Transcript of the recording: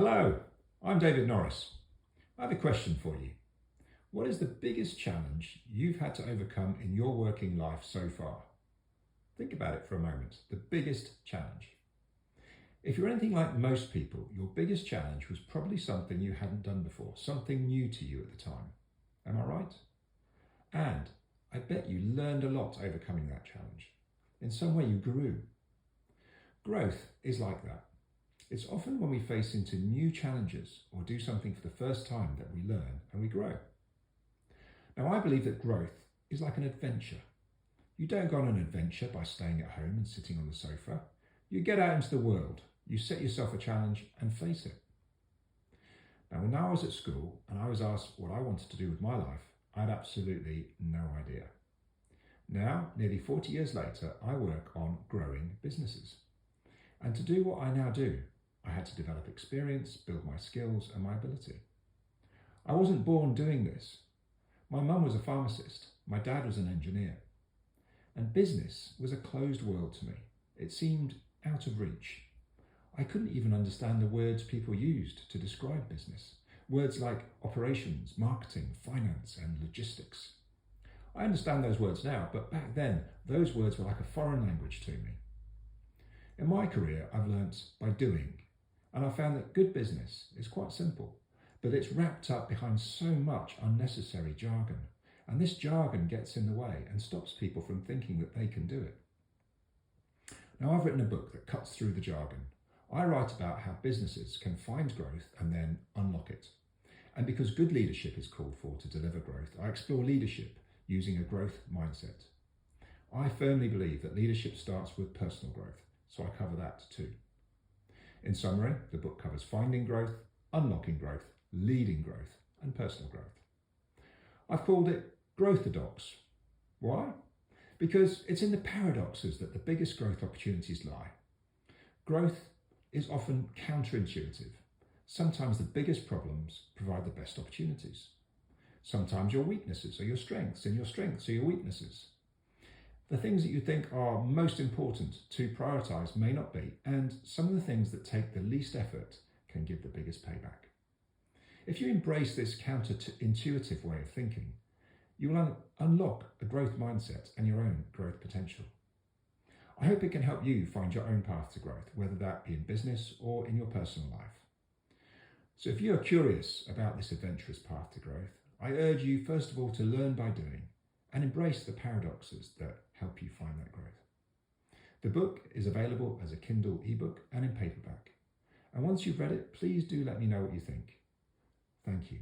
Hello, I'm David Norris. I have a question for you. What is the biggest challenge you've had to overcome in your working life so far? Think about it for a moment. The biggest challenge. If you're anything like most people, your biggest challenge was probably something you hadn't done before, something new to you at the time. Am I right? And I bet you learned a lot overcoming that challenge. In some way you grew. Growth is like that. It's often when we face into new challenges or do something for the first time that we learn and we grow. Now, I believe that growth is like an adventure. You don't go on an adventure by staying at home and sitting on the sofa. You get out into the world, you set yourself a challenge and face it. Now, when I was at school and I was asked what I wanted to do with my life, I had absolutely no idea. Now, nearly 40 years later, I work on growing businesses. And to do what I now do, I had to develop experience, build my skills and my ability. I wasn't born doing this. My mum was a pharmacist, my dad was an engineer. And business was a closed world to me. It seemed out of reach. I couldn't even understand the words people used to describe business. Words like operations, marketing, finance and logistics. I understand those words now, but back then those words were like a foreign language to me. In my career, I've learnt by doing, and I found that good business is quite simple, but it's wrapped up behind so much unnecessary jargon, and this jargon gets in the way and stops people from thinking that they can do it. Now, I've written a book that cuts through the jargon. I write about how businesses can find growth and then unlock it. And because good leadership is called for to deliver growth, I explore leadership using a growth mindset. I firmly believe that leadership starts with personal growth, so I cover that too. In summary, the book covers finding growth, unlocking growth, leading growth, and personal growth. I've called it Growthadox. Why? Because it's in the paradoxes that the biggest growth opportunities lie. Growth is often counterintuitive. Sometimes the biggest problems provide the best opportunities. Sometimes your weaknesses are your strengths, and your strengths are your weaknesses. The things that you think are most important to prioritise may not be, and some of the things that take the least effort can give the biggest payback. If you embrace this counterintuitive way of thinking, you will unlock a growth mindset and your own growth potential. I hope it can help you find your own path to growth, whether that be in business or in your personal life. So if you are curious about this adventurous path to growth, I urge you first of all to learn by doing and embrace the paradoxes that help you find that growth. The book is available as a Kindle ebook and in paperback. And once you've read it, please do let me know what you think. Thank you.